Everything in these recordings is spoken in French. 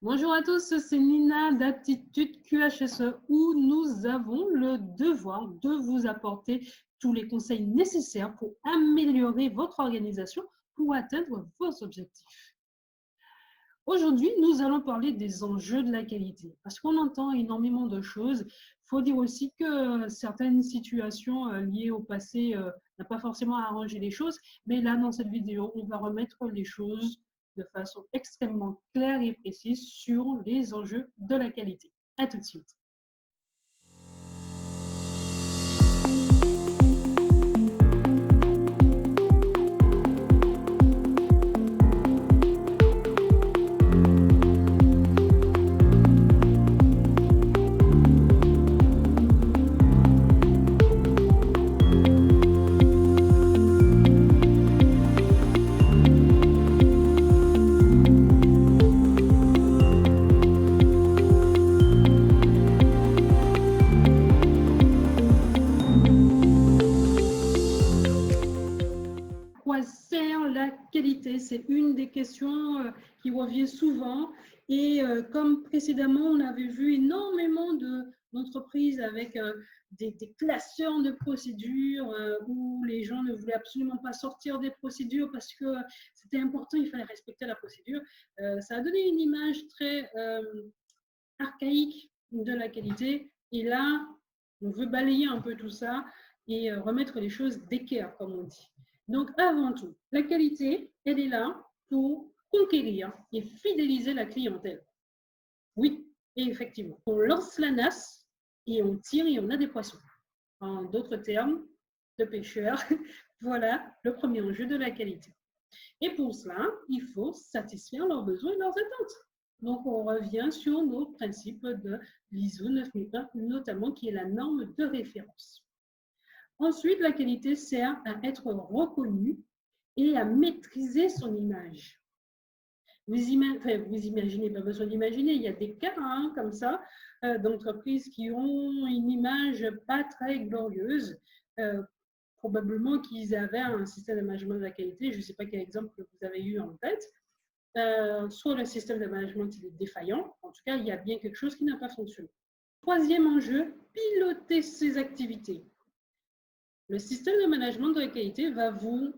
Bonjour à tous, c'est Nina d'Aptitude QHSE où nous avons le devoir de vous apporter tous les conseils nécessaires pour améliorer votre organisation pour atteindre vos objectifs. Aujourd'hui, nous allons parler des enjeux de la qualité parce qu'on entend énormément de choses. Il faut dire aussi que certaines situations liées au passé n'ont pas forcément arrangé les choses, mais là, dans cette vidéo, on va remettre les choses de façon extrêmement claire et précise sur les enjeux de la qualité. À tout de suite. Quoi sert la qualité? C'est une des questions qui revient souvent. Et comme précédemment, on avait vu énormément d'entreprises avec des classeurs de procédures où les gens ne voulaient absolument pas sortir des procédures parce que c'était important, il fallait respecter la procédure. Ça a donné une image très archaïque de la qualité. Et là, on veut balayer un peu tout ça et remettre les choses d'équerre, comme on dit. Donc, avant tout, la qualité, elle est là pour conquérir et fidéliser la clientèle. Oui, et effectivement, on lance la nasse et on tire et on a des poissons. En d'autres termes, de pêcheurs, voilà le premier enjeu de la qualité. Et pour cela, il faut satisfaire leurs besoins et leurs attentes. Donc, on revient sur nos principes de l'ISO 9001, notamment qui est la norme de référence. Ensuite, la qualité sert à être reconnue et à maîtriser son image. Vous imaginez, pas besoin d'imaginer, il y a des cas comme ça d'entreprises qui ont une image pas très glorieuse. Probablement qu'ils avaient un système de management de la qualité, je ne sais pas quel exemple vous avez eu en tête, soit le système de management est défaillant, en tout cas, il y a bien quelque chose qui n'a pas fonctionné. Troisième enjeu, piloter ses activités. Le système de management de la qualité va vous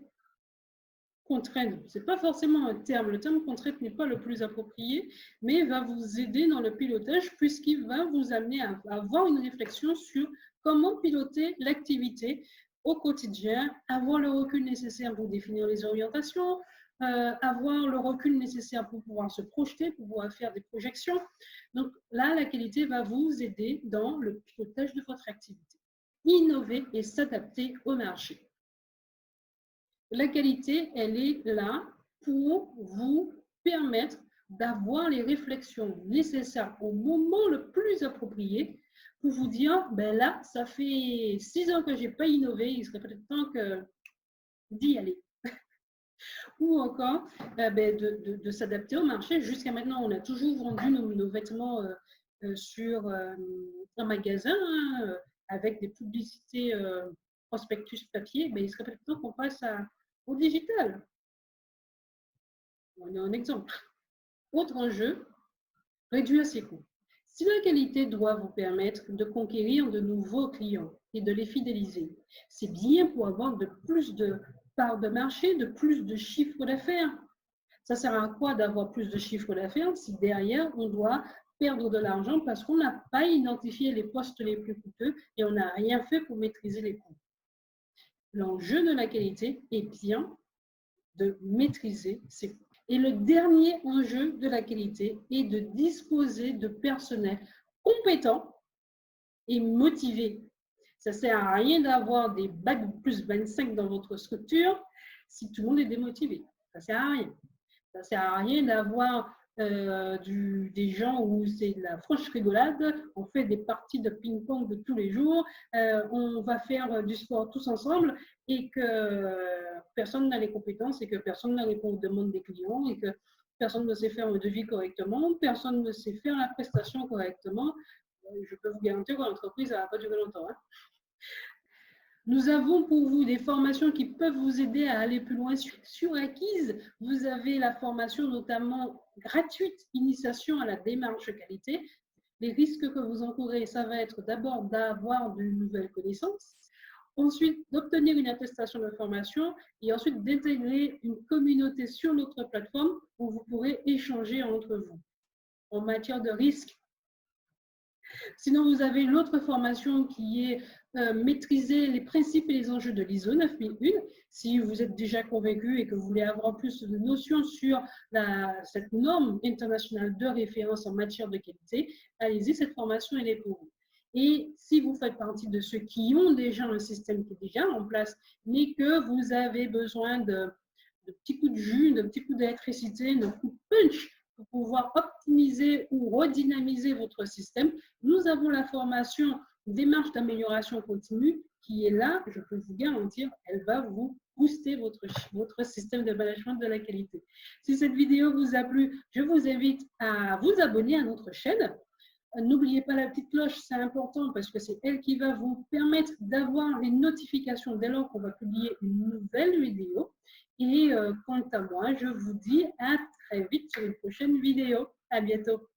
contraindre. Ce n'est pas forcément un terme, le terme contrainte n'est pas le plus approprié, mais va vous aider dans le pilotage puisqu'il va vous amener à avoir une réflexion sur comment piloter l'activité au quotidien, avoir le recul nécessaire pour définir les orientations, avoir le recul nécessaire pour pouvoir se projeter, pour pouvoir faire des projections. Donc là, la qualité va vous aider dans le pilotage de votre activité. Innover et s'adapter au marché. La qualité, elle est là pour vous permettre d'avoir les réflexions nécessaires au moment le plus approprié pour vous dire, ben là, ça fait 6 ans que je n'ai pas innové, il serait peut-être temps d'y aller. Ou encore de s'adapter au marché. Jusqu'à maintenant, on a toujours vendu nos vêtements sur un magasin avec des publicités prospectus papier, mais il serait peut-être temps qu'on passe au digital. On a un exemple. Autre enjeu, réduire ses coûts. Si la qualité doit vous permettre de conquérir de nouveaux clients et de les fidéliser, c'est bien pour avoir de plus de parts de marché, de plus de chiffre d'affaires. Ça sert à quoi d'avoir plus de chiffre d'affaires si derrière on doit perdre de l'argent parce qu'on n'a pas identifié les postes les plus coûteux et on n'a rien fait pour maîtriser les coûts. L'enjeu de la qualité est bien de maîtriser ses coûts. Et le dernier enjeu de la qualité est de disposer de personnel compétent et motivé. Ça ne sert à rien d'avoir des bacs plus 25 dans votre structure si tout le monde est démotivé. Ça ne sert à rien. Ça ne sert à rien d'avoir des gens où c'est de la franche rigolade, on fait des parties de ping-pong de tous les jours, on va faire du sport tous ensemble et que personne n'a les compétences et que personne ne répond aux demandes des clients et que personne ne sait faire le devis correctement, personne ne sait faire la prestation correctement. Je peux vous garantir que l'entreprise n'a pas duré longtemps. Nous avons pour vous des formations qui peuvent vous aider à aller plus loin sur Acquise. Vous avez la formation notamment gratuite, initiation à la démarche qualité. Les risques que vous encourez, ça va être d'abord d'avoir de nouvelles connaissances, ensuite d'obtenir une attestation de formation et ensuite d'intégrer une communauté sur notre plateforme où vous pourrez échanger entre vous. En matière de risque, sinon, vous avez l'autre formation qui est maîtriser les principes et les enjeux de l'ISO 9001. Si vous êtes déjà convaincu et que vous voulez avoir plus de notions sur cette norme internationale de référence en matière de qualité, allez-y, cette formation, elle est pour vous. Et si vous faites partie de ceux qui ont déjà un système qui est déjà en place, mais que vous avez besoin de petits coups de jus, de petits coups d'électricité, de coups de punch pour pouvoir optimiser ou redynamiser votre système, nous avons la formation démarche d'amélioration continue qui est là, je peux vous garantir, elle va vous booster votre système de management de la qualité. Si cette vidéo vous a plu, je vous invite à vous abonner à notre chaîne. N'oubliez pas la petite cloche, c'est important parce que c'est elle qui va vous permettre d'avoir les notifications dès lors qu'on va publier une nouvelle vidéo. Et quant à moi, je vous dis à très vite sur une prochaine vidéo. À bientôt.